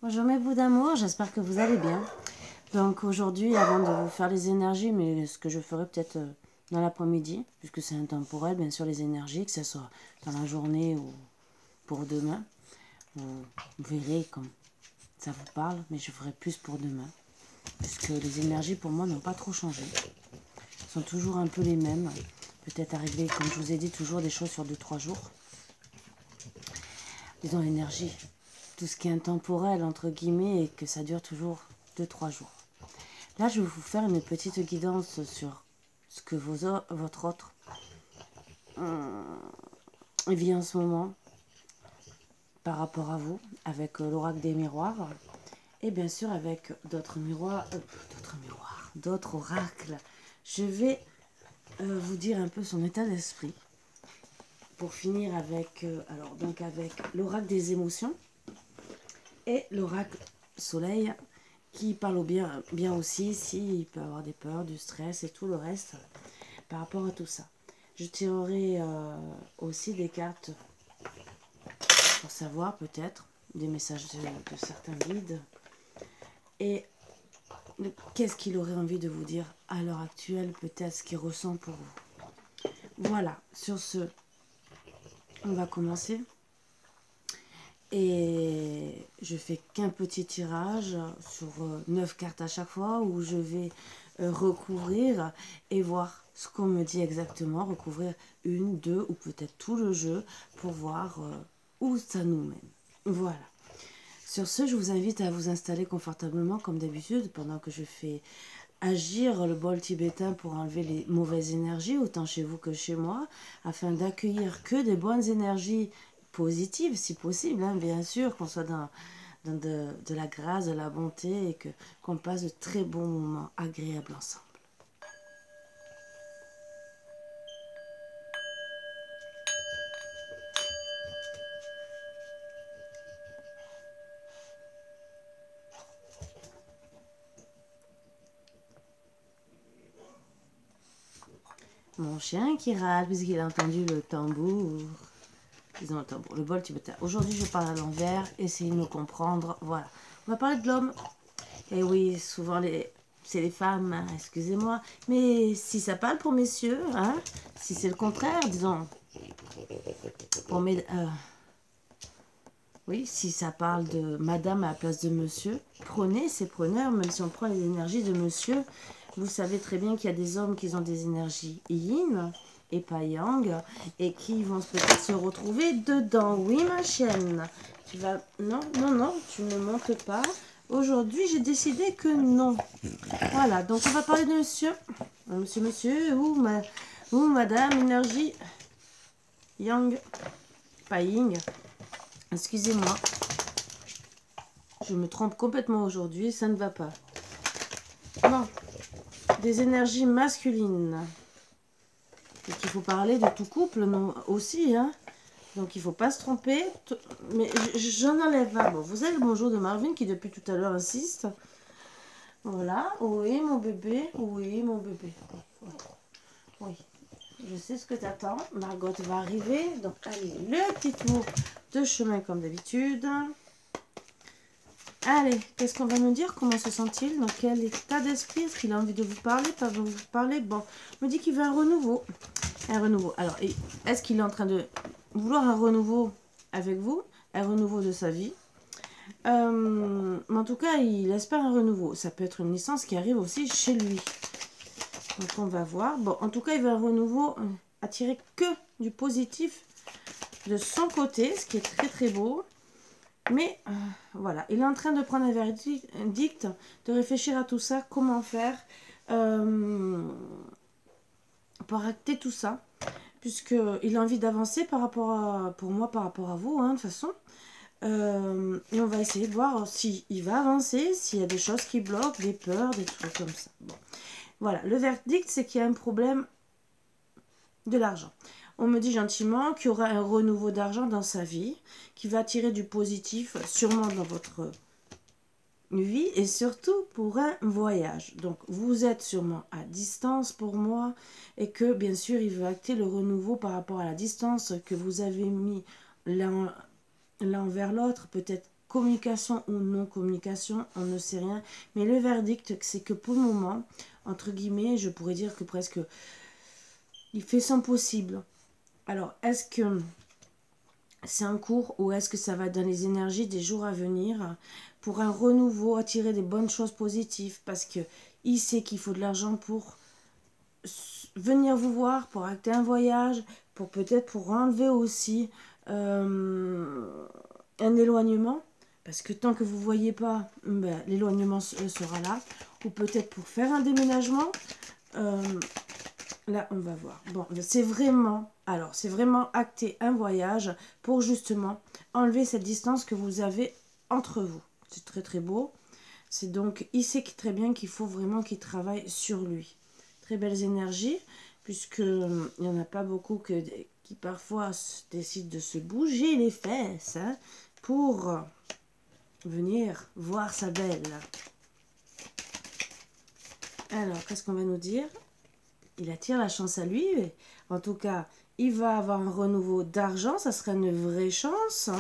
Bonjour mes bouts d'amour, j'espère que vous allez bien. Donc aujourd'hui, avant de vous faire les énergies, mais ce que je ferai peut-être dans l'après-midi, puisque c'est intemporel, bien sûr les énergies, que ce soit dans la journée ou pour demain, vous verrez comme ça vous parle, mais je ferai plus pour demain, puisque les énergies pour moi n'ont pas trop changé. Elles sont toujours un peu les mêmes, peut-être arriver, comme je vous ai dit, toujours des choses sur 2-3 jours. Disons l'énergie, tout ce qui est intemporel, entre guillemets, et que ça dure toujours 2-3 jours. Là, je vais vous faire une petite guidance sur ce que votre autre vit en ce moment par rapport à vous, avec l'oracle des miroirs, et bien sûr avec d'autres oracles. Je vais vous dire un peu son état d'esprit, pour finir avec, avec l'oracle des émotions, et l'oracle soleil, qui parle bien aussi, s'il peut avoir des peurs, du stress et tout le reste par rapport à tout ça. Je tirerai aussi des cartes pour savoir peut-être des messages de certains guides et qu'est-ce qu'il aurait envie de vous dire à l'heure actuelle, peut-être ce qu'il ressent pour vous. Voilà, sur ce, on va commencer. Et je fais qu'un petit tirage sur 9 cartes à chaque fois où je vais recouvrir et voir ce qu'on me dit exactement, recouvrir une, deux ou peut-être tout le jeu pour voir où ça nous mène. Voilà. Sur ce, je vous invite à vous installer confortablement comme d'habitude pendant que je fais agir le bol tibétain pour enlever les mauvaises énergies, autant chez vous que chez moi, afin d'accueillir que des bonnes énergies positives, si possible, hein, bien sûr, qu'on soit dans de la grâce, de la bonté et qu'on passe de très bons moments agréables ensemble. Mon chien qui râle puisqu'il a entendu le tambour. Disons le tambour, le bol tibétain. Aujourd'hui, je parle à l'envers, essayez de me comprendre. Voilà. On va parler de l'homme. Et oui, souvent, c'est les femmes, hein, excusez-moi. Mais si ça parle pour messieurs, hein, si c'est le contraire, disons, pour oui, si ça parle de madame à la place de monsieur, prenez ces preneurs, même si on prend les énergies de monsieur. Vous savez très bien qu'il y a des hommes qui ont des énergies yin et pas yang, et qui vont peut-être se retrouver dedans. Oui, ma chienne, tu vas... Non, non, non, tu ne montes pas. Aujourd'hui, j'ai décidé que non. Voilà, donc on va parler de monsieur. Monsieur, ou madame, énergie yang, pas yin. Excusez-moi, je me trompe complètement aujourd'hui, ça ne va pas. Bon, des énergies masculines. Et qu'il faut parler de tout couple non, aussi, hein. Donc il ne faut pas se tromper. Mais j'en enlève un. Bon, vous avez le bonjour de Marvin qui depuis tout à l'heure insiste. Voilà, oui mon bébé, oui mon bébé. Oui, je sais ce que tu attends. Margot va arriver. Donc allez, le petit tour de chemin comme d'habitude. Allez, qu'est-ce qu'on va nous dire? Comment se sent-il? Dans quel état d'esprit? Est-ce qu'il a envie de vous parler? Pas de vous parler? Bon, on me dit qu'il veut un renouveau. Un renouveau. Alors, est-ce qu'il est en train de vouloir un renouveau avec vous? Un renouveau de sa vie? Mais en tout cas, il espère un renouveau. Ça peut être une licence qui arrive aussi chez lui. Donc, on va voir. Bon, en tout cas, il veut un renouveau attirer que du positif de son côté, ce qui est très très beau. Mais voilà, il est en train de prendre un verdict, de réfléchir à tout ça, comment faire pour acter tout ça, puisqu'il a envie d'avancer par rapport à, pour moi, par rapport à vous, hein, de toute façon. Et on va essayer de voir s'il va avancer, s'il y a des choses qui bloquent, des peurs, des trucs comme ça. Bon. Voilà, le verdict, c'est qu'il y a un problème de l'argent. On me dit gentiment qu'il y aura un renouveau d'argent dans sa vie, qui va attirer du positif, sûrement dans votre vie, et surtout pour un voyage. Donc, vous êtes sûrement à distance pour moi, et que, bien sûr, il veut acter le renouveau par rapport à la distance que vous avez mis l'un vers l'autre, peut-être communication ou non communication, on ne sait rien. Mais le verdict, c'est que pour le moment, entre guillemets, je pourrais dire que presque, il fait son possible. Alors, est-ce que c'est un cours ou est-ce que ça va dans les énergies des jours à venir pour un renouveau, attirer des bonnes choses positives? Parce que il sait qu'il faut de l'argent pour venir vous voir, pour acter un voyage, pour peut-être pour enlever aussi un éloignement. Parce que tant que vous ne voyez pas, ben, l'éloignement sera là. Ou peut-être pour faire un déménagement. Là, on va voir. Bon, c'est vraiment... Alors, c'est vraiment acter un voyage pour justement enlever cette distance que vous avez entre vous. C'est très très beau. C'est donc, il sait très bien qu'il faut vraiment qu'il travaille sur lui. Très belles énergies, puisque il n'y en a pas beaucoup qui parfois décident de se bouger les fesses hein, pour venir voir sa belle. Alors, qu'est-ce qu'on va nous dire? Il attire la chance à lui. En tout cas, il va avoir un renouveau d'argent. Ça sera une vraie chance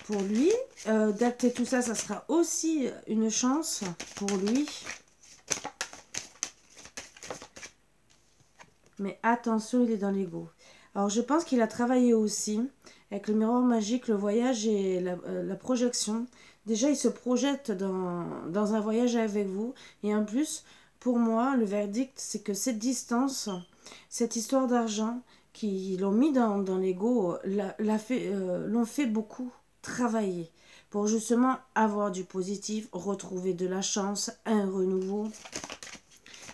pour lui. D'acter tout ça, ça sera aussi une chance pour lui. Mais attention, il est dans l'ego. Alors, je pense qu'il a travaillé aussi avec le miroir magique, le voyage et la projection. Déjà, il se projette dans un voyage avec vous. Et en plus, pour moi, le verdict, c'est que cette distance, cette histoire d'argent qu'ils l'ont mis dans l'ego, l'ont fait beaucoup travailler pour justement avoir du positif, retrouver de la chance, un renouveau.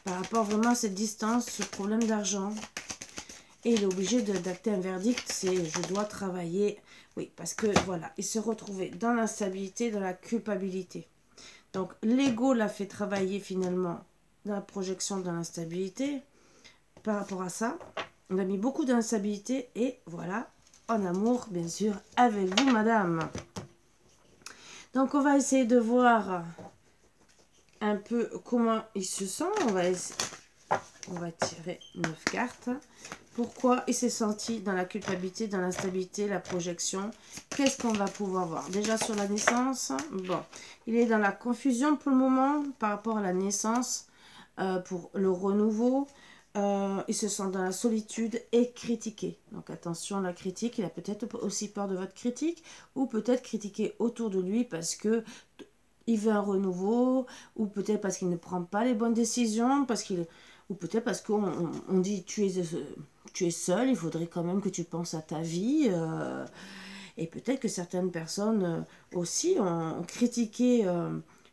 Par rapport vraiment à cette distance, ce problème d'argent. Et il est obligé d'acter un verdict, c'est je dois travailler. Oui, parce que voilà, il se retrouvait dans l'instabilité, dans la culpabilité. Donc l'ego l'a fait travailler finalement dans la projection, dans l'instabilité. Par rapport à ça, on a mis beaucoup d'instabilité et voilà, en amour bien sûr, avec vous madame. Donc on va essayer de voir un peu comment il se sent. On va tirer 9 cartes. Pourquoi il s'est senti dans la culpabilité, dans l'instabilité, la projection? Qu'est-ce qu'on va pouvoir voir? Déjà sur la naissance, bon, il est dans la confusion pour le moment par rapport à la naissance, pour le renouveau. Il se sent dans la solitude et critiqué. Donc attention à la critique, il a peut-être aussi peur de votre critique ou peut-être critiquer autour de lui parce que il veut un renouveau ou peut-être parce qu'il ne prend pas les bonnes décisions, ou peut-être parce qu'on dit tu es seul, il faudrait quand même que tu penses à ta vie. Et peut-être que certaines personnes aussi ont critiqué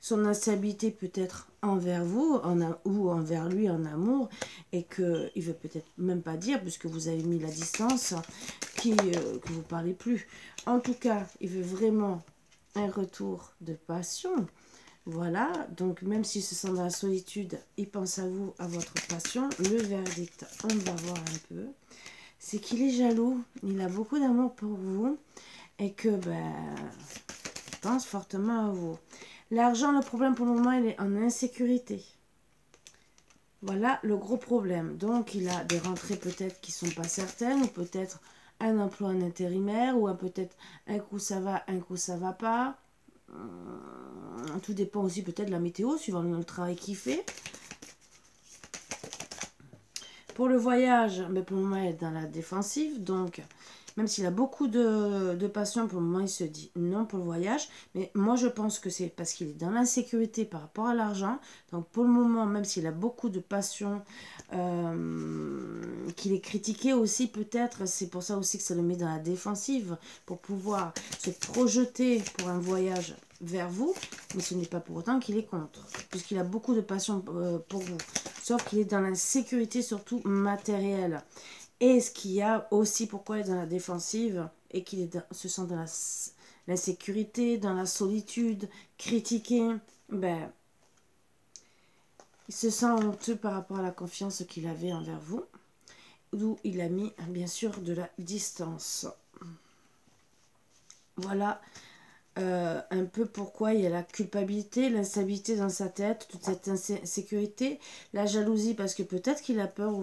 son instabilité peut-être envers vous ou envers lui en amour et qu'il ne veut peut-être même pas dire puisque vous avez mis la distance que vous ne parlez plus. En tout cas, il veut vraiment un retour de passion. Voilà, donc même s'il se sent dans la solitude, il pense à vous, à votre passion. Le verdict, on va voir un peu. C'est qu'il est jaloux, il a beaucoup d'amour pour vous et que, il pense fortement à vous. L'argent, le problème pour le moment, il est en insécurité. Voilà le gros problème. Donc, il a des rentrées peut-être qui ne sont pas certaines ou peut-être un emploi en intérimaire ou peut-être un coup ça va, un coup ça va pas. Tout dépend aussi peut-être de la météo, suivant le travail qu'il fait. Pour le voyage, mais pour le moment, il est dans la défensive. Donc, même s'il a beaucoup de passion, pour le moment, il se dit non pour le voyage. Mais moi, je pense que c'est parce qu'il est dans l'insécurité par rapport à l'argent. Donc, pour le moment, même s'il a beaucoup de passion, qu'il est critiqué aussi peut-être, c'est pour ça aussi que ça le met dans la défensive, pour pouvoir se projeter pour un voyage vers vous, mais ce n'est pas pour autant qu'il est contre, puisqu'il a beaucoup de passion pour vous, sauf qu'il est dans l'insécurité surtout matérielle. Et ce qu'il y a aussi, pourquoi il est dans la défensive, et qu'il se sent dans l'insécurité, dans la solitude, critiqué, il se sent honteux par rapport à la confiance qu'il avait envers vous, d'où il a mis bien sûr de la distance. Voilà un peu pourquoi il y a la culpabilité, l'instabilité dans sa tête, toute cette insécurité, la jalousie parce que peut-être qu'il a peur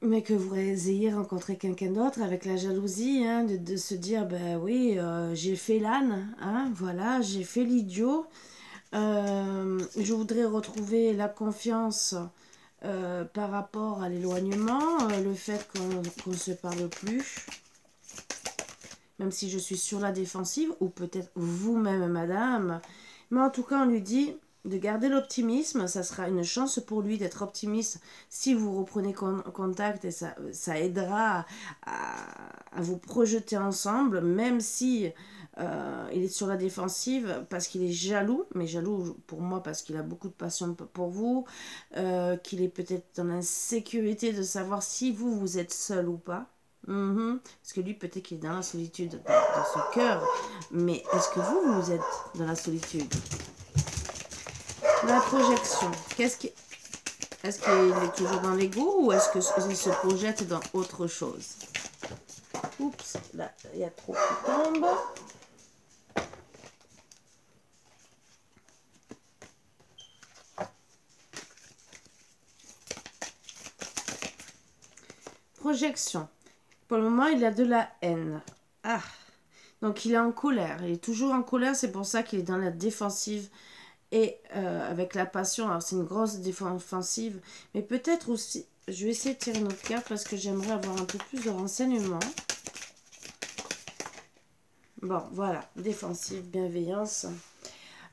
mais que vous ayez rencontré quelqu'un d'autre avec la jalousie, hein, de se dire, ben oui, j'ai fait l'âne, hein, voilà, j'ai fait l'idiot. Je voudrais retrouver la confiance par rapport à l'éloignement, le fait qu'on ne se parle plus, même si je suis sur la défensive, ou peut-être vous-même, madame. Mais en tout cas, on lui dit de garder l'optimisme, ça sera une chance pour lui d'être optimiste si vous reprenez contact, et ça aidera à vous projeter ensemble, même si il est sur la défensive parce qu'il est jaloux, mais jaloux pour moi parce qu'il a beaucoup de passion pour vous, qu'il est peut-être dans l'insécurité de savoir si vous êtes seul ou pas. Parce que lui, peut-être qu'il est dans la solitude dans son cœur, mais est-ce que vous êtes dans la solitude? La projection, est-ce qu'il est toujours dans l'ego ou est-ce qu'il se projette dans autre chose? Oups, là, il y a trop qui tombe. Projection. Pour le moment, il a de la haine. Ah, donc il est en colère. Il est toujours en colère, c'est pour ça qu'il est dans la défensive. Et avec la passion, alors c'est une grosse défensive, mais peut-être aussi, je vais essayer de tirer une autre carte parce que j'aimerais avoir un peu plus de renseignements. Bon, voilà, défensive, bienveillance.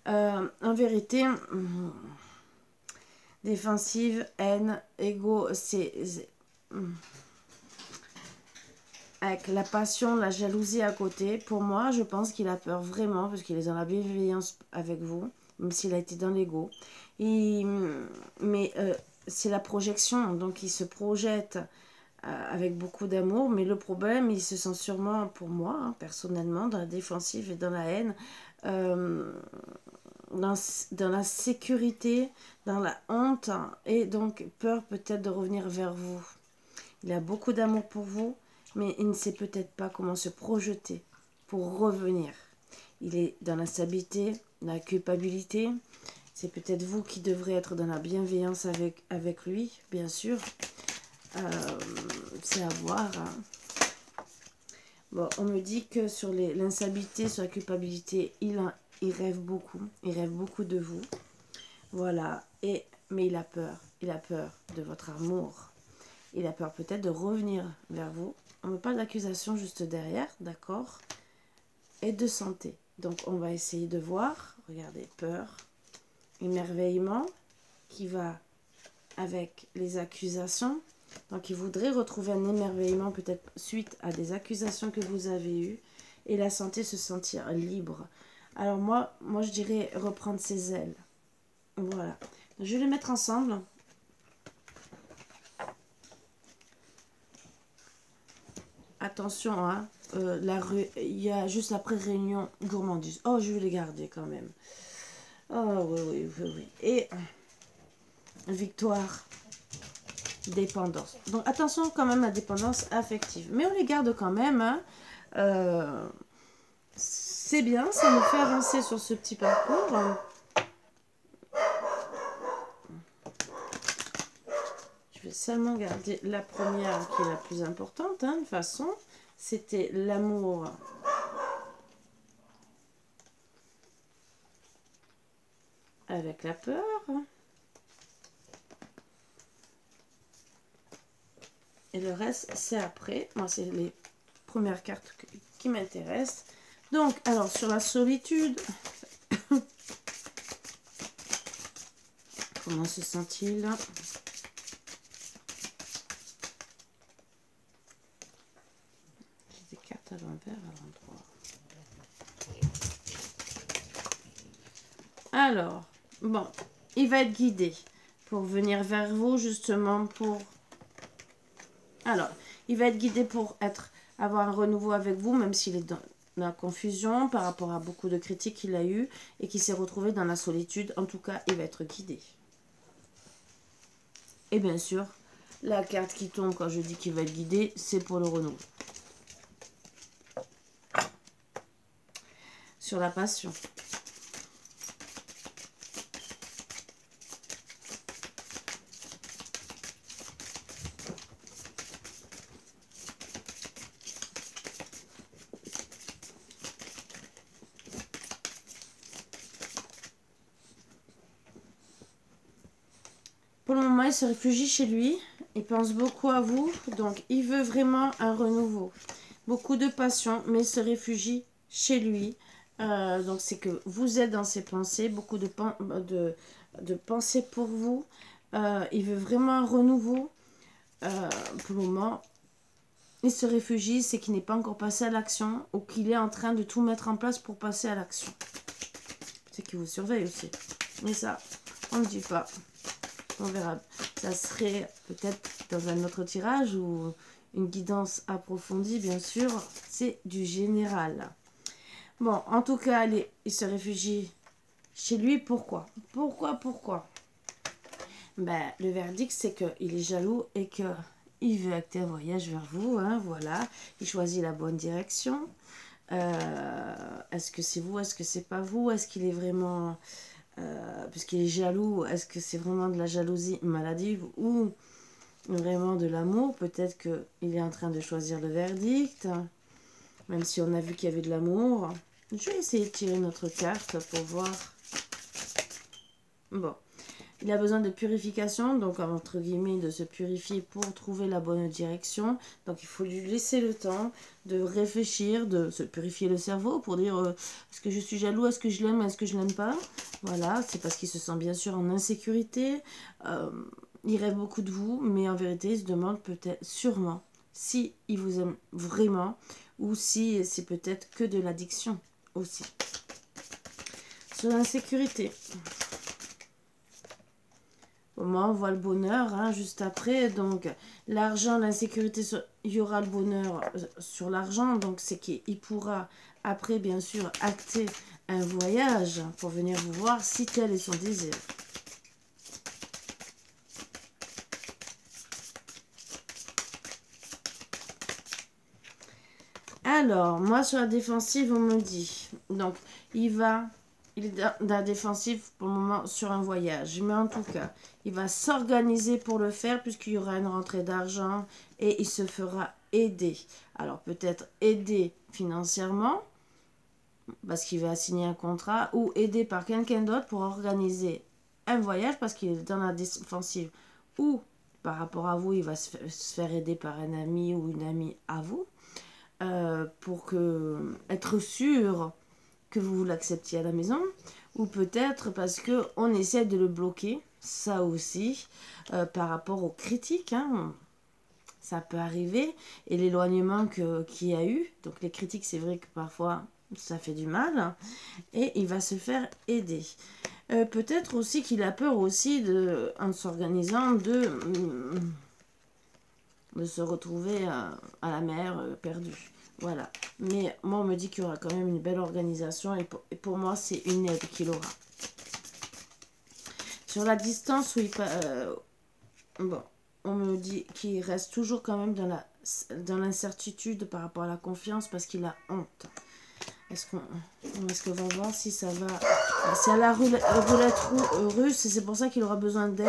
En vérité, défensive, haine, ego, c'est avec la passion, la jalousie à côté. Pour moi, je pense qu'il a peur vraiment parce qu'il est dans la bienveillance avec vous, même s'il a été dans l'ego. Mais c'est la projection, donc il se projette avec beaucoup d'amour, mais le problème, il se sent sûrement, pour moi, hein, personnellement, dans la défensive et dans la haine, dans la sécurité, dans la honte, et donc peur peut-être de revenir vers vous. Il a beaucoup d'amour pour vous, mais il ne sait peut-être pas comment se projeter pour revenir. Il est dans l'instabilité, la culpabilité. C'est peut-être vous qui devrez être dans la bienveillance avec lui, bien sûr. C'est à voir. Hein. Bon, on me dit que sur l'instabilité, sur la culpabilité, il rêve beaucoup. Il rêve beaucoup de vous. Voilà. Mais il a peur. Il a peur de votre amour. Il a peur peut-être de revenir vers vous. On me parle d'accusation juste derrière, d'accord? Et de santé. Donc, on va essayer de voir. Regardez, peur, émerveillement, qui va avec les accusations. Donc, il voudrait retrouver un émerveillement peut-être suite à des accusations que vous avez eues. Et la santé, se sentir libre. Alors, moi je dirais reprendre ses ailes. Voilà. Je vais les mettre ensemble. Attention, hein, il y a juste après réunion gourmandise. Oh, je vais les garder quand même. Oh, oui. Et victoire, dépendance. Donc, attention quand même à la dépendance affective. Mais on les garde quand même. Hein. C'est bien, ça nous fait avancer sur ce petit parcours. Je vais seulement garder la première qui est la plus importante, hein, de toute façon. C'était l'amour avec la peur. Et le reste, c'est après. Moi, c'est les premières cartes qui m'intéressent. Donc, alors, sur la solitude, comment se sent-il ? J'ai des cartes à l'envers, à l'endroit. Alors, bon, il va être guidé pour venir vers vous, justement, pour... Alors, il va être guidé pour avoir un renouveau avec vous, même s'il est dans la confusion par rapport à beaucoup de critiques qu'il a eues et qui s'est retrouvé dans la solitude. En tout cas, il va être guidé. Et bien sûr, la carte qui tombe quand je dis qu'il va être guidé, c'est pour le renouveau. Sur la passion. il se réfugie chez lui. Il pense beaucoup à vous. Donc, il veut vraiment un renouveau. Beaucoup de passion, mais il se réfugie chez lui. Donc, c'est que vous êtes dans ses pensées. Beaucoup de pensées pour vous. Il veut vraiment un renouveau. Pour le moment, il se réfugie. C'est qu'il n'est pas encore passé à l'action. Ou qu'il est en train de tout mettre en place pour passer à l'action. C'est qu'il vous surveille aussi. Mais ça, on ne dit pas. On verra. Ça serait peut-être dans un autre tirage ou une guidance approfondie, bien sûr. C'est du général. Bon, en tout cas, allez, il se réfugie chez lui. Pourquoi? Pourquoi? Ben, le verdict, c'est qu'il est jaloux et qu'il veut acter un voyage vers vous. Hein, voilà. Il choisit la bonne direction. Est-ce que c'est vous? Est-ce que c'est pas vous? Est-ce qu'il est vraiment... puisqu'il est jaloux, est-ce que c'est vraiment de la jalousie maladive ou vraiment de l'amour? Peut-être qu'il est en train de choisir le verdict, même si on a vu qu'il y avait de l'amour. Je vais essayer de tirer notre carte pour voir. Bon, il a besoin de purification, donc entre guillemets de se purifier pour trouver la bonne direction. Donc il faut lui laisser le temps de réfléchir, de se purifier le cerveau pour dire est-ce que je suis jaloux, est-ce que je l'aime, est-ce que je l'aime pas. Voilà, c'est parce qu'il se sent bien sûr en insécurité. Il rêve beaucoup de vous, mais en vérité il se demande peut-être sûrement si il vous aime vraiment ou si c'est peut-être que de l'addiction aussi. Sur l'insécurité. Moi, on voit le bonheur hein, juste après. Donc, l'argent, l'insécurité, il y aura le bonheur sur l'argent. Donc, c'est qu'il pourra, après, bien sûr, acter un voyage pour venir vous voir si tel est son désir. Alors, moi, sur la défensive, on me dit... Donc, il est dans la défensive pour le moment sur un voyage. Mais en tout cas, il va s'organiser pour le faire puisqu'il y aura une rentrée d'argent et il se fera aider. Alors peut-être aider financièrement parce qu'il va signer un contrat ou aider par quelqu'un d'autre pour organiser un voyage parce qu'il est dans la défensive. Ou par rapport à vous, il va se faire aider par un ami ou une amie à vous pour être sûr que vous l'acceptiez à la maison, ou peut-être parce qu'on essaie de le bloquer, ça aussi, par rapport aux critiques, hein, ça peut arriver, et l'éloignement qu'il y a eu, donc les critiques, c'est vrai que parfois, ça fait du mal, et il va se faire aider. Peut-être aussi qu'il a peur aussi, en s'organisant, de se retrouver à la mer perdue. Voilà. Mais moi, on me dit qu'il y aura quand même une belle organisation. Et pour moi, c'est une aide qu'il aura. Sur la distance, où bon, on me dit qu'il reste toujours quand même dans l'incertitude par rapport à la confiance parce qu'il a honte. Est-ce qu'on va voir si ça va... C'est à la roulette russe et c'est pour ça qu'il aura besoin d'aide.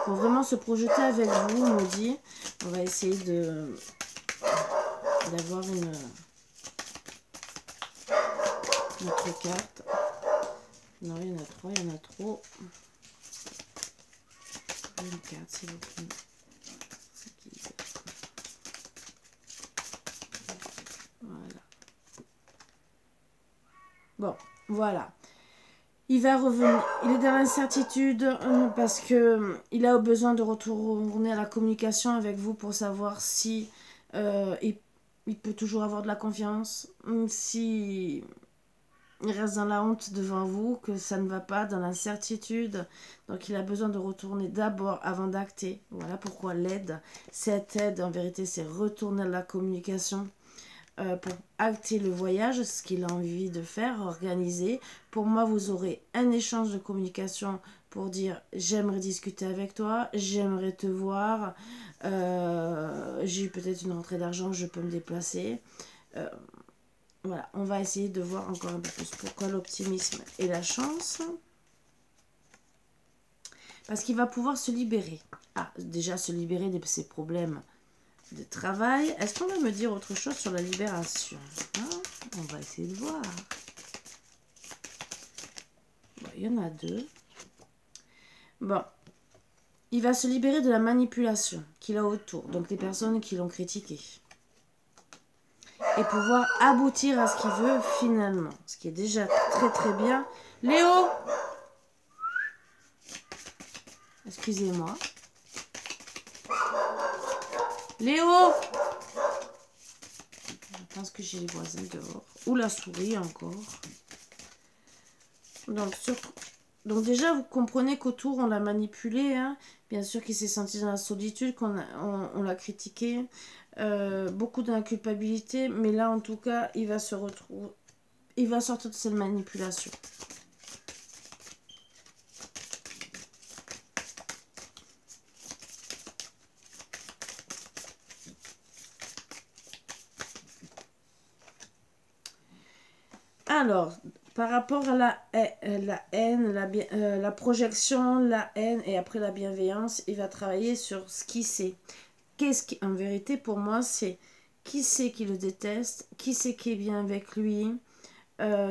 Pour vraiment se projeter avec vous, on me dit. On va essayer d'avoir notre carte. Non, il y en a trois, il y en a trop. Une carte, s'il vous plaît. Voilà. Bon, voilà. Il va revenir. Il est dans l'incertitude parce que il a besoin de retourner à la communication avec vous pour savoir si il peut toujours avoir de la confiance, si il reste dans la honte devant vous, que ça ne va pas, dans l'incertitude. Donc il a besoin de retourner d'abord avant d'acter. Voilà pourquoi l'aide. Cette aide, en vérité, c'est retourner à la communication. Pour acter le voyage, ce qu'il a envie de faire, organiser. Pour moi, vous aurez un échange de communication pour dire j'aimerais discuter avec toi, j'aimerais te voir, j'ai eu peut-être une rentrée d'argent, je peux me déplacer. Voilà, on va essayer de voir encore un peu plus pourquoi l'optimisme et la chance. Parce qu'il va pouvoir se libérer. Ah, déjà se libérer de ses problèmes de travail. Est-ce qu'on va me dire autre chose sur la libération, hein? On va essayer de voir. Bon, il y en a deux. Bon. il va se libérer de la manipulation qu'il a autour, donc les personnes qui l'ont critiqué. Et pouvoir aboutir à ce qu'il veut finalement. Ce qui est déjà très très bien. Léo! Excusez-moi. Léo! Je pense que j'ai les voisins dehors. Ou la souris encore. Donc déjà, vous comprenez qu'autour, on l'a manipulé. Hein. Bien sûr qu'il s'est senti dans la solitude, on l'a critiqué. Beaucoup dans la culpabilité. Mais là, en tout cas, il va se retrouver... Il va sortir de cette manipulation. Alors, par rapport à la haine, la projection, la haine et après la bienveillance, il va travailler sur ce qu'il sait. Qu'est-ce qui, en vérité, pour moi, c'est qui c'est qui le déteste, qui c'est qui est bien avec lui,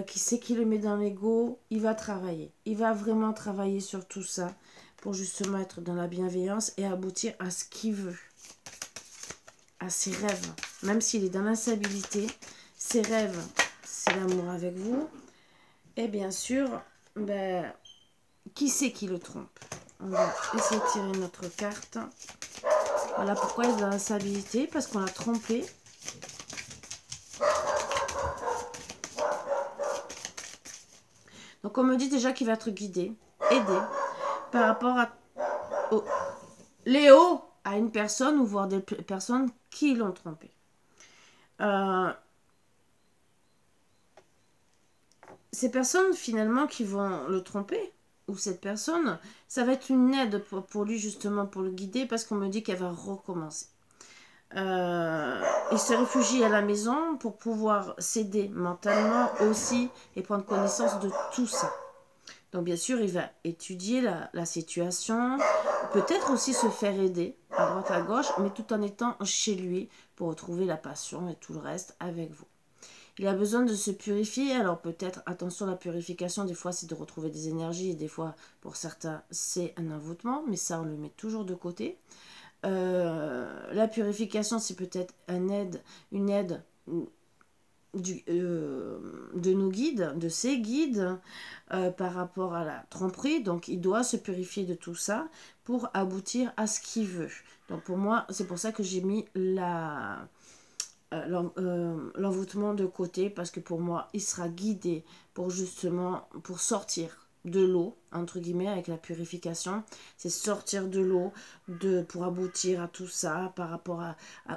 qui c'est qui le met dans l'ego. Il va travailler. Il va vraiment travailler sur tout ça pour justement être dans la bienveillance et aboutir à ce qu'il veut, à ses rêves. Même s'il est dans l'instabilité, ses rêves, c'est l'amour avec vous. Et bien sûr, ben, qui c'est qui le trompe? On va essayer de tirer notre carte. Voilà pourquoi il est dans l'instabilité, parce qu'on l'a trompé. Donc on me dit déjà qu'il va être guidé, aidé, par rapport à Léo, à une personne ou voire des personnes qui l'ont trompé. Ces personnes finalement qui vont le tromper, ou cette personne, ça va être une aide pour lui justement, pour le guider, parce qu'on me dit qu'elle va recommencer. Il se réfugie à la maison pour pouvoir s'aider mentalement aussi et prendre connaissance de tout ça. Donc bien sûr, il va étudier la situation, peut-être aussi se faire aider à droite à gauche, mais tout en étant chez lui pour retrouver la passion et tout le reste avec vous. Il a besoin de se purifier, alors peut-être, attention, la purification, des fois c'est de retrouver des énergies, et des fois, pour certains, c'est un envoûtement, mais ça on le met toujours de côté. La purification, c'est peut-être une aide de nos guides, de ses guides, par rapport à la tromperie. Donc il doit se purifier de tout ça pour aboutir à ce qu'il veut. Donc pour moi, c'est pour ça que j'ai mis l'envoûtement de côté, parce que pour moi, il sera guidé pour justement, pour sortir de l'eau, entre guillemets, avec la purification. C'est sortir de l'eau pour aboutir à tout ça par rapport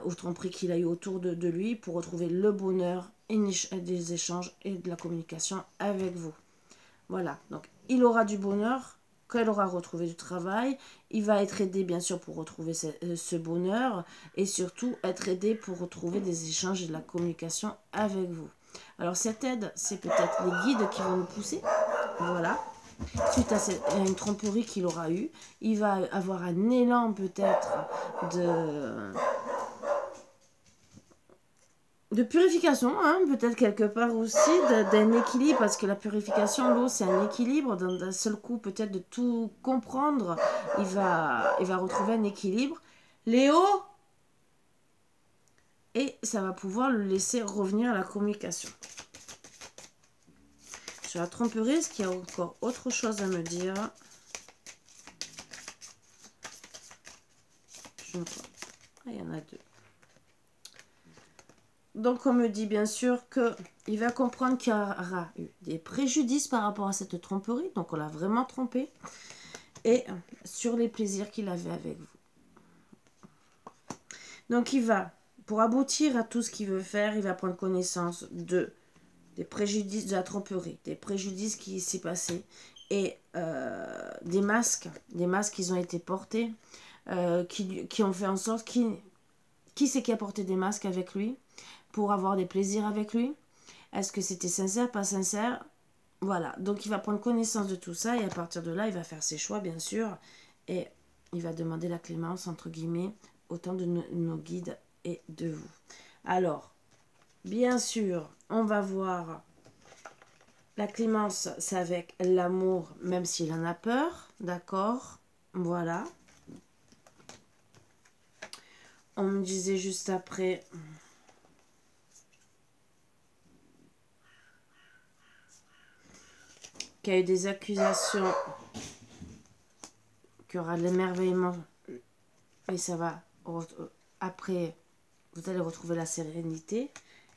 aux tromperies qu'il a eu autour de lui, pour retrouver le bonheur et des échanges et de la communication avec vous. Voilà, donc il aura du bonheur quand il aura retrouvé du travail. Il va être aidé bien sûr pour retrouver ce bonheur, et surtout être aidé pour retrouver des échanges et de la communication avec vous. Alors cette aide, c'est peut-être les guides qui vont nous pousser. Voilà. Suite à une tromperie qu'il aura eue, il va avoir un élan peut-être de purification, hein, peut-être quelque part aussi, d'un équilibre, parce que la purification, l'eau, c'est un équilibre. D'un seul coup, peut-être de tout comprendre, il va retrouver un équilibre. Léo, et ça va pouvoir le laisser revenir à la communication. Sur la tromperie, est-ce qu'il y a encore autre chose à me dire? Je ne crois pas. Ah, il y en a deux. Donc on me dit bien sûr qu'il va comprendre qu'il y aura eu des préjudices par rapport à cette tromperie. Donc on l'a vraiment trompé. Et sur les plaisirs qu'il avait avec vous. Donc il va, pour aboutir à tout ce qu'il veut faire, il va prendre connaissance des préjudices de la tromperie, des préjudices qui s'est passé, et des masques qui ont été portés, qui ont fait en sorte qui c'est qui a porté des masques avec lui pour avoir des plaisirs avec lui. Est-ce que c'était sincère, pas sincère? Voilà, donc il va prendre connaissance de tout ça, et à partir de là, il va faire ses choix, bien sûr, et il va demander la clémence, entre guillemets, autant de nos guides et de vous. Alors, bien sûr, on va voir la clémence, c'est avec l'amour, même s'il en a peur, d'accord? Voilà. On me disait juste après... qu'il y a eu des accusations, qu'il y aura de l'émerveillement, et ça va, après, vous allez retrouver la sérénité.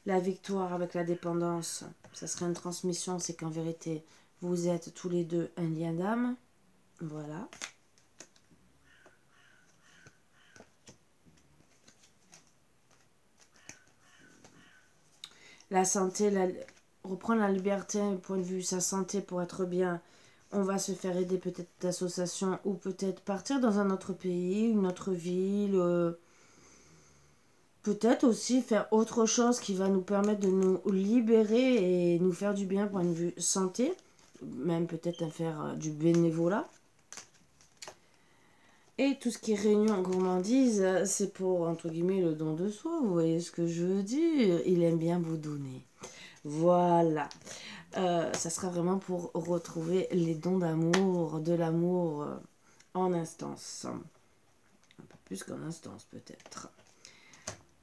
La victoire avec la dépendance, ça serait une transmission, c'est qu'en vérité, vous êtes tous les deux un lien d'âme. Voilà. La santé, reprendre la liberté, point de vue sa santé pour être bien. On va se faire aider peut-être d'associations ou peut-être partir dans un autre pays, une autre ville. Peut-être aussi faire autre chose qui va nous permettre de nous libérer et nous faire du bien point de vue santé. Même peut-être faire du bénévolat. Et tout ce qui est réunion gourmandise, c'est pour, entre guillemets, le don de soi. Vous voyez ce que je veux dire? Il aime bien vous donner. Voilà. Ça sera vraiment pour retrouver les dons d'amour, de l'amour en instance. Un peu plus qu'en instance, peut-être.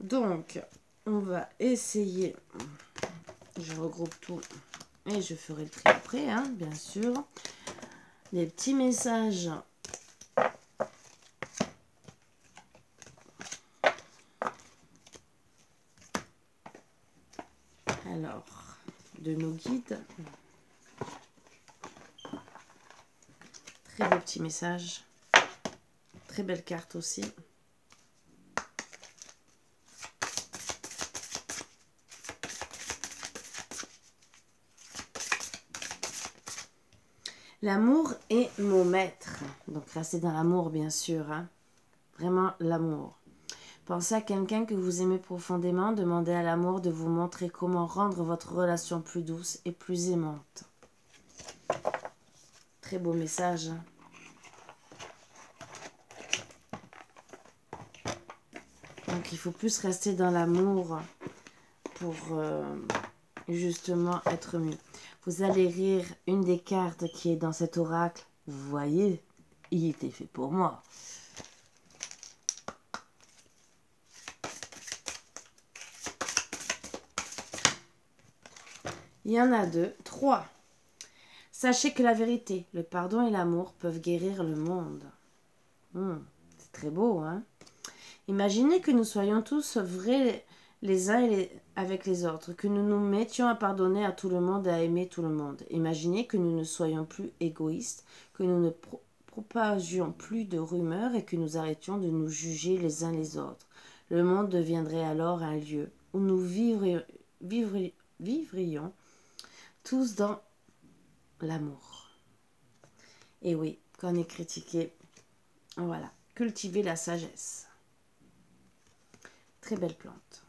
Donc, on va essayer. Je regroupe tout et je ferai le tri après, hein, bien sûr. Des petits messages. Alors, de nos guides. Très beau petit message. Très belle carte aussi. L'amour est mon maître. Donc restez dans l'amour, bien sûr. Hein. Vraiment l'amour. Pensez à quelqu'un que vous aimez profondément. Demandez à l'amour de vous montrer comment rendre votre relation plus douce et plus aimante. Très beau message. Hein. Donc il faut plus rester dans l'amour pour justement être mieux. Vous allez rire une des cartes qui est dans cet oracle. Vous voyez, il était fait pour moi. Il y en a 2, 3. Sachez que la vérité, le pardon et l'amour peuvent guérir le monde. C'est très beau, hein? Imaginez que nous soyons tous vrais les uns avec les autres, que nous nous mettions à pardonner à tout le monde et à aimer tout le monde. Imaginez que nous ne soyons plus égoïstes, que nous ne propagions plus de rumeurs et que nous arrêtions de nous juger les uns les autres. Le monde deviendrait alors un lieu où nous vivrions tous dans l'amour. Et oui, quand on est critiqué, voilà, cultiver la sagesse. Très belle plante.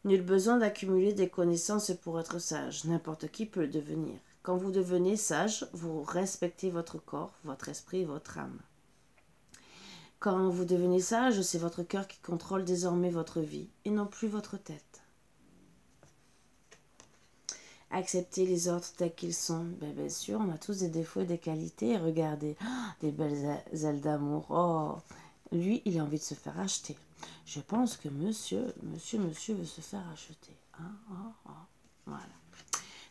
Nul besoin d'accumuler des connaissances pour être sage. N'importe qui peut le devenir. Quand vous devenez sage, vous respectez votre corps, votre esprit et votre âme. Quand vous devenez sage, c'est votre cœur qui contrôle désormais votre vie et non plus votre tête. Accepter les autres tels qu'ils sont. Bien sûr, on a tous des défauts et des qualités. Regardez, des belles ailes d'amour. Oh, lui, il a envie de se faire acheter. Je pense que monsieur veut se faire acheter. Voilà.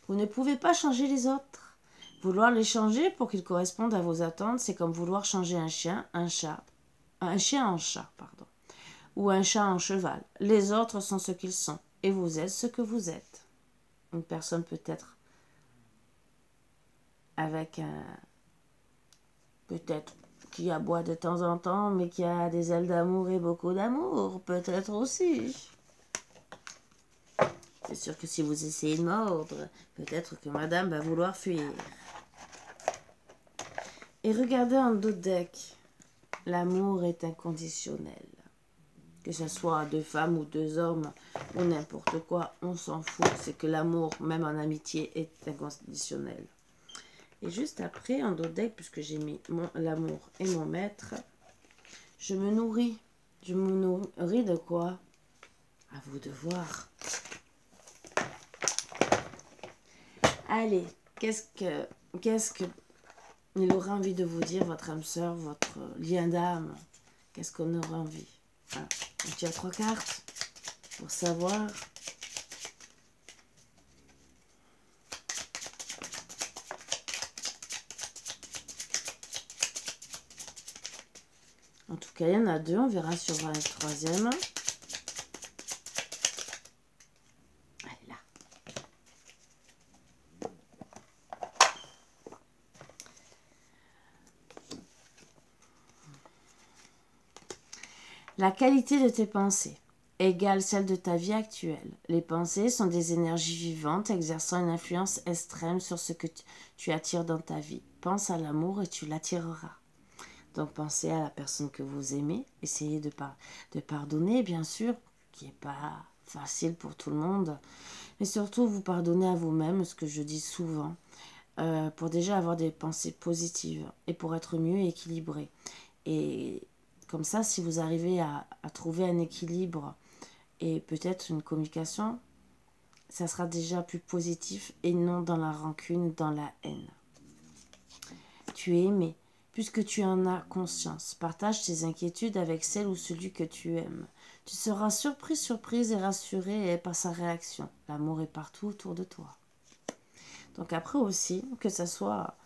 Vous ne pouvez pas changer les autres. Vouloir les changer pour qu'ils correspondent à vos attentes, c'est comme vouloir changer un chien en chat, ou un chat en cheval. Les autres sont ce qu'ils sont, et vous êtes ce que vous êtes. Une personne peut-être avec un... peut-être qui aboie de temps en temps, mais qui a des ailes d'amour et beaucoup d'amour, peut-être aussi. C'est sûr que si vous essayez de mordre, peut-être que madame va vouloir fuir. Et regardez en dos de deck, l'amour est inconditionnel. Que ce soit deux femmes ou deux hommes, ou n'importe quoi, on s'en fout. C'est que l'amour, même en amitié, est inconditionnel. Et juste après, en dos de deck, puisque j'ai mis l'amour et mon maître, je me nourris. Je me nourris de quoi? À vous de voir. Allez, qu'est-ce que il aura envie de vous dire, votre âme sœur, votre lien d'âme? Qu'est-ce qu'on aura envie? Donc, tu as 3 cartes pour savoir. En tout cas, il y en a 2. On verra sur la 3e. Elle est là. La qualité de tes pensées égale celle de ta vie actuelle. Les pensées sont des énergies vivantes exerçant une influence extrême sur ce que tu attires dans ta vie. Pense à l'amour et tu l'attireras. Donc pensez à la personne que vous aimez. Essayez de pardonner, bien sûr, qui n'est pas facile pour tout le monde. Mais surtout, vous pardonnez à vous-même, ce que je dis souvent, pour déjà avoir des pensées positives et pour être mieux équilibré. Et comme ça, si vous arrivez à trouver un équilibre et peut-être une communication, ça sera déjà plus positif et non dans la rancune, dans la haine. Tu es aimé. Puisque tu en as conscience, partage tes inquiétudes avec celle ou celui que tu aimes. Tu seras surprise et rassuré par sa réaction. L'amour est partout autour de toi. Donc après aussi, que ce soit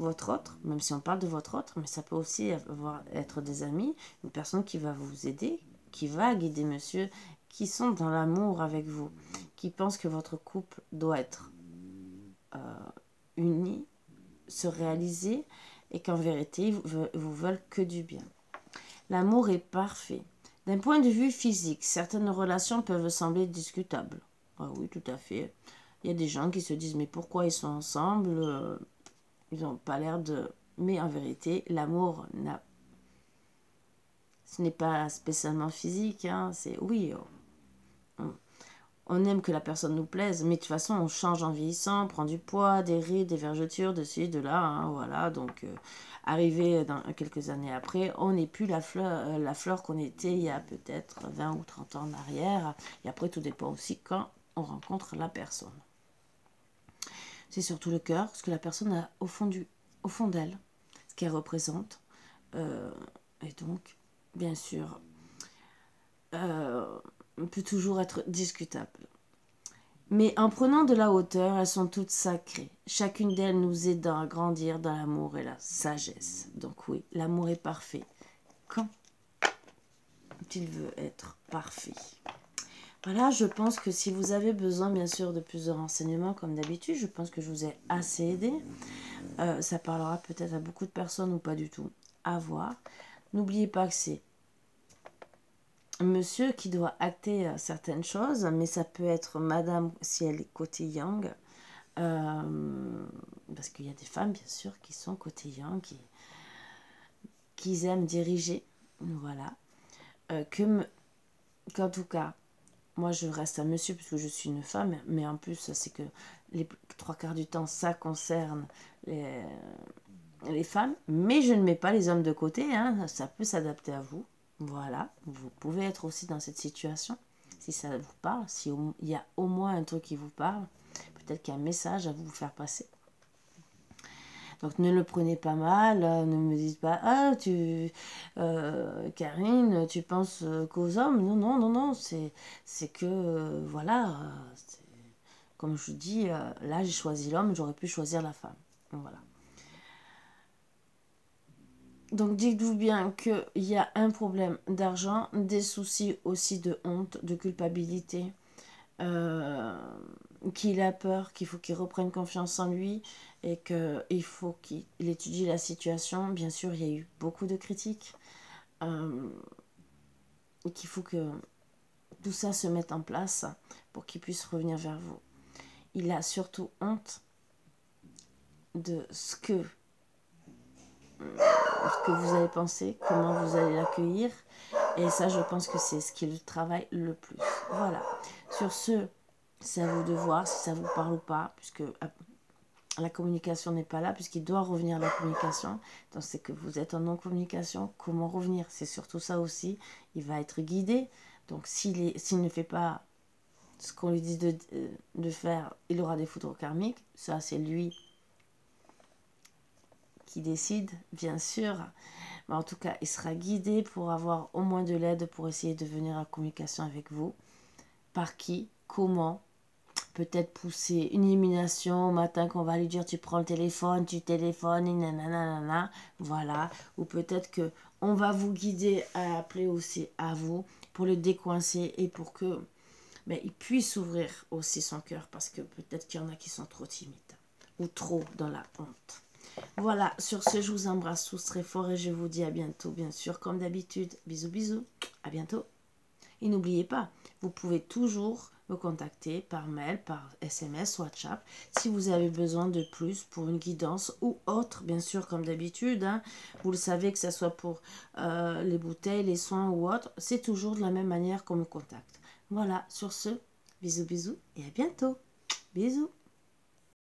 votre autre, même si on parle de votre autre, mais ça peut aussi être des amis, une personne qui va vous aider, qui va guider monsieur, qui sont dans l'amour avec vous, qui pensent que votre couple doit être uni, se réaliser, et qu'en vérité, ils vous veulent que du bien. L'amour est parfait. D'un point de vue physique, certaines relations peuvent sembler discutables. Ah oui, tout à fait. Il y a des gens qui se disent, mais pourquoi ils sont ensemble? Ils n'ont pas l'air de... Mais en vérité, l'amour, ce n'est pas spécialement physique. Hein. C'est oui, on aime que la personne nous plaise, mais de toute façon, on change en vieillissant, on prend du poids, des rides, des vergetures, de ci, de là, hein, voilà. Donc, arrivé dans quelques années après, on n'est plus la fleur qu'on était il y a peut-être 20 ou 30 ans en arrière. Et après, tout dépend aussi quand on rencontre la personne. C'est surtout le cœur, ce que la personne a au fond d'elle, ce qu'elle représente. Et donc, bien sûr, peut toujours être discutable. Mais en prenant de la hauteur, elles sont toutes sacrées. Chacune d'elles nous aidant à grandir dans l'amour et la sagesse. Donc oui, l'amour est parfait. Quand il veut être parfait. Voilà, je pense que si vous avez besoin, bien sûr, de plus de renseignements, comme d'habitude, je pense que je vous ai assez aidé. Ça parlera peut-être à beaucoup de personnes ou pas du tout. À voir. N'oubliez pas que c'est monsieur qui doit acter certaines choses, mais ça peut être madame si elle est côté yang. Parce qu'il y a des femmes, bien sûr, qui sont côté yang, qui aiment diriger. Voilà. Qu'en tout cas, moi je reste un monsieur puisque je suis une femme, mais en plus, c'est que les 3/4 du temps, ça concerne les femmes. Mais je ne mets pas les hommes de côté, hein, ça peut s'adapter à vous. Voilà, vous pouvez être aussi dans cette situation, si ça vous parle, s'il y a au moins un truc qui vous parle, peut-être qu'il y a un message à vous faire passer. Donc ne le prenez pas mal, ne me dites pas « Ah, Karine, tu penses qu'aux hommes ?» Non, non, non, non, c'est que, voilà, comme je vous dis, là j'ai choisi l'homme, j'aurais pu choisir la femme. Donc, voilà. Donc dites-vous bien qu'il y a un problème d'argent, des soucis aussi de honte, de culpabilité, qu'il a peur, qu'il faut qu'il reprenne confiance en lui et qu'il faut qu'il étudie la situation. Bien sûr, il y a eu beaucoup de critiques et qu'il faut que tout ça se mette en place pour qu'il puisse revenir vers vous. Il a surtout honte de ce que vous allez penser, comment vous allez l'accueillir. Et ça, je pense que c'est ce qui le travaille le plus. Voilà. Sur ce, c'est à vous de voir si ça vous parle ou pas, puisque la communication n'est pas là, puisqu'il doit revenir à la communication. Donc, c'est que vous êtes en non-communication. Comment revenir? C'est surtout ça aussi. Il va être guidé. Donc, s'il ne fait pas ce qu'on lui dit de faire, il aura des foudres karmiques. Ça, c'est lui qui décide, bien sûr. Mais en tout cas, il sera guidé pour avoir au moins de l'aide pour essayer de venir en communication avec vous. Par qui, comment, peut-être pousser une élimination au matin qu'on va lui dire tu prends le téléphone, tu téléphones, nanana, voilà. Ou peut-être que on va vous guider à appeler aussi à vous pour le décoincer et pour que il puisse ouvrir aussi son cœur parce que peut-être qu'il y en a qui sont trop timides ou trop dans la honte. Voilà, sur ce, je vous embrasse tous très fort et je vous dis à bientôt, bien sûr, comme d'habitude. Bisous, bisous, à bientôt. Et n'oubliez pas, vous pouvez toujours me contacter par mail, par SMS, WhatsApp, si vous avez besoin de plus pour une guidance ou autre, bien sûr, comme d'habitude. Hein. Vous le savez, que ce soit pour les bouteilles, les soins ou autre, c'est toujours de la même manière qu'on me contacte. Voilà, sur ce, bisous, bisous et à bientôt. Bisous.